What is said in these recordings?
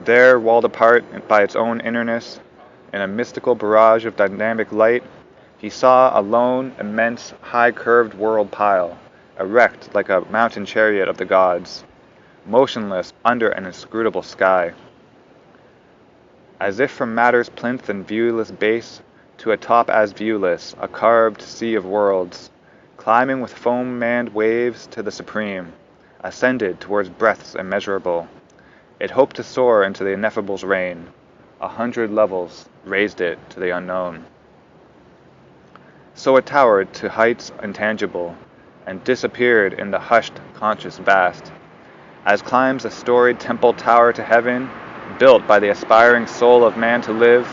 There, walled apart by its own innerness, in a mystical barrage of dynamic light, he saw a lone, immense, high-curved world pile, erect like a mountain chariot of the gods, motionless under an inscrutable sky. As if from matter's plinth and viewless base to a top as viewless, a carved sea of worlds, climbing with foam-manned waves to the supreme, ascended towards breadths immeasurable. It hoped to soar into the Ineffable's reign. 100 levels raised it to the unknown. So it towered to heights intangible, and disappeared in the hushed, conscious vast, as climbs a storied temple tower to heaven, built by the aspiring soul of man to live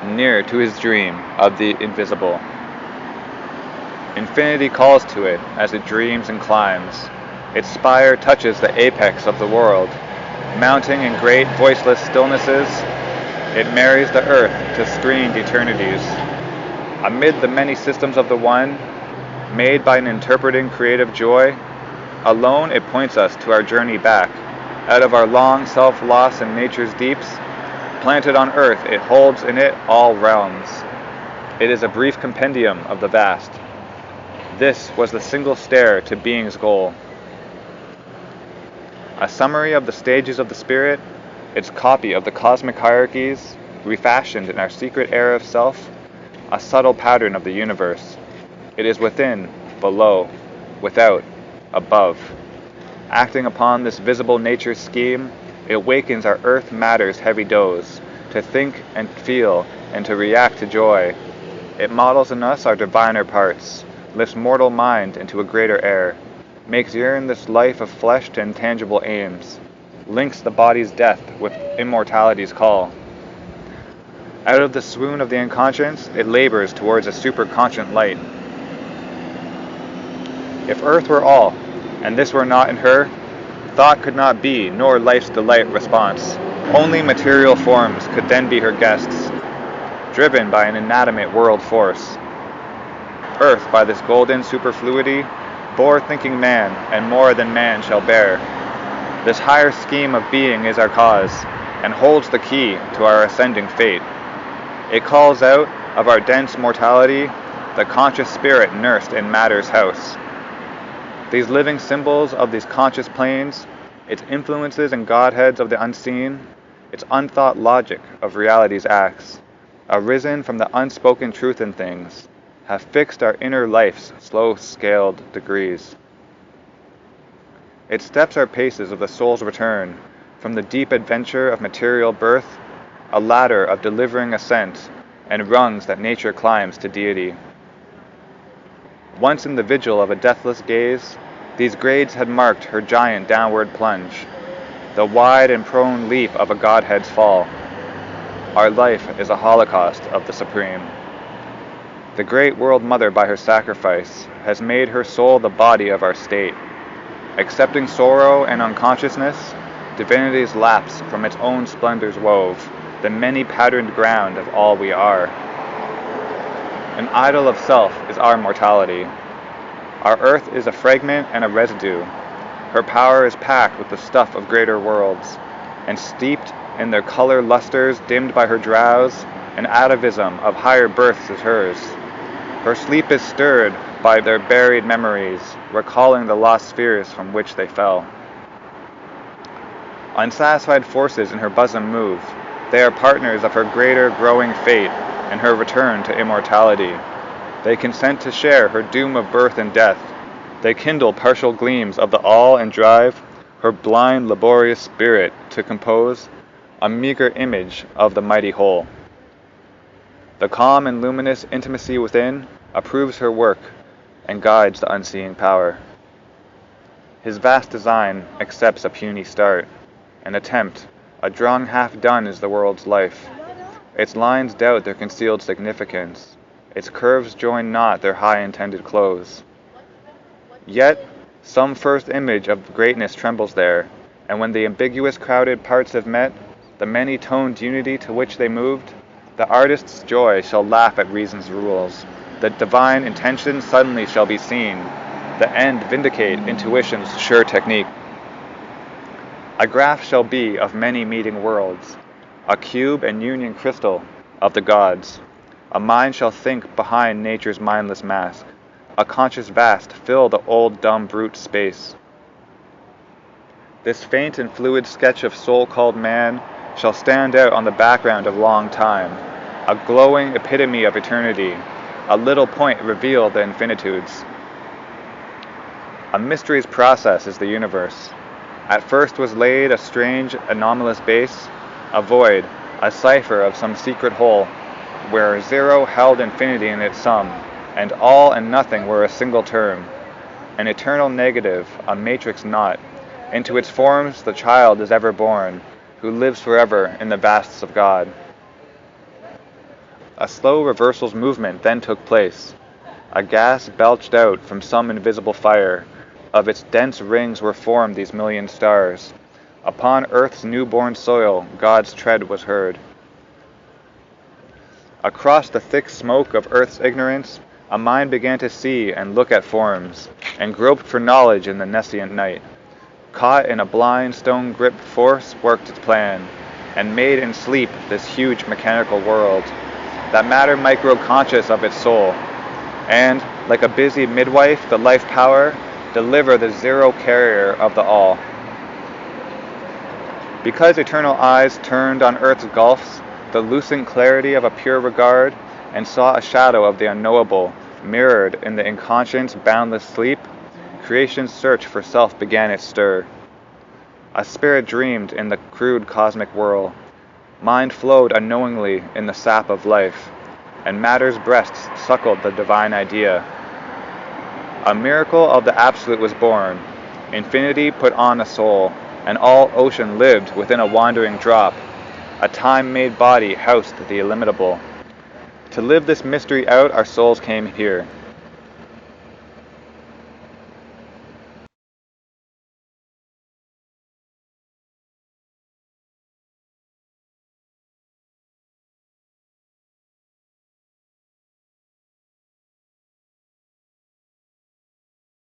near to his dream of the invisible. Infinity calls to it as it dreams and climbs. Its spire touches the apex of the world. Mounting in great voiceless stillnesses, it marries the earth to screened eternities. Amid the many systems of the one, made by an interpreting creative joy, alone it points us to our journey back, out of our long self-loss in nature's deeps. Planted on earth, it holds in it all realms. It is a brief compendium of the vast. This was the single stair to being's goal. A summary of the stages of the spirit, its copy of the cosmic hierarchies, refashioned in our secret air of self, a subtle pattern of the universe. It is within, below, without, above. Acting upon this visible nature scheme, it wakens our earth matter's heavy doze, to think and feel and to react to joy. It models in us our diviner parts, lifts mortal mind into a greater air, makes yearn this life of flesh to intangible aims, links the body's death with immortality's call. Out of the swoon of the unconscious, it labors towards a superconscient light. If earth were all, and this were not in her, thought could not be, nor life's delight response. Only material forms could then be her guests, driven by an inanimate world force. Earth, by this golden superfluity, bore thinking man, and more than man shall bear. This higher scheme of being is our cause, and holds the key to our ascending fate. It calls out of our dense mortality the conscious spirit nursed in matter's house. These living symbols of these conscious planes, its influences and godheads of the unseen, its unthought logic of reality's acts, arisen from the unspoken truth in things, have fixed our inner life's slow-scaled degrees. Its steps are paces of the soul's return, from the deep adventure of material birth, a ladder of delivering ascent, and rungs that nature climbs to deity. Once in the vigil of a deathless gaze, these grades had marked her giant downward plunge, the wide and prone leap of a godhead's fall. Our life is a holocaust of the supreme. The great world mother by her sacrifice has made her soul the body of our state. Accepting sorrow and unconsciousness, divinity's lapse from its own splendors wove, the many-patterned ground of all we are. An idol of self is our mortality. Our earth is a fragment and a residue. Her power is packed with the stuff of greater worlds, and steeped in their color lusters dimmed by her drowse, an atavism of higher births is hers. Her sleep is stirred by their buried memories, recalling the lost spheres from which they fell. Unsatisfied forces in her bosom move. They are partners of her greater growing fate and her return to immortality. They consent to share her doom of birth and death. They kindle partial gleams of the all and drive her blind, laborious spirit to compose a meager image of the mighty whole. The calm and luminous intimacy within approves her work and guides the unseeing power. His vast design accepts a puny start, an attempt, a drawing half done is the world's life. Its lines doubt their concealed significance. Its curves join not their high intended close. Yet, some first image of greatness trembles there, and when the ambiguous crowded parts have met, the many-toned unity to which they moved, the artist's joy shall laugh at reason's rules. The divine intention suddenly shall be seen, the end vindicate intuition's sure technique. A graph shall be of many meeting worlds, a cube and union crystal of the gods. A mind shall think behind nature's mindless mask, a conscious vast fill the old dumb brute space. This faint and fluid sketch of soul called man shall stand out on the background of long time, a glowing epitome of eternity, a little point reveal the infinitudes. A mystery's process is the universe. At first was laid a strange, anomalous base, a void, a cipher of some secret whole, where zero held infinity in its sum, and all and nothing were a single term, an eternal negative, a matrix knot. Into its forms the child is ever born, who lives forever in the vasts of God. A slow reversal's movement then took place. A gas belched out from some invisible fire. Of its dense rings were formed these million stars. Upon earth's newborn soil God's tread was heard. Across the thick smoke of earth's ignorance, a mind began to see and look at forms, and groped for knowledge in the nescient night. Caught in a blind stone-gripped force worked its plan, and made in sleep this huge mechanical world, that matter might grow conscious of its soul, and, like a busy midwife, the life power, deliver the zero carrier of the all. Because eternal eyes turned on earth's gulfs, the lucent clarity of a pure regard, and saw a shadow of the unknowable, mirrored in the inconscient's boundless sleep, creation's search for self began its stir. A spirit dreamed in the crude cosmic whirl. Mind flowed unknowingly in the sap of life, and matter's breasts suckled the divine idea. A miracle of the absolute was born. Infinity put on a soul, and all ocean lived within a wandering drop. A time-made body housed the illimitable. To live this mystery out, our souls came here.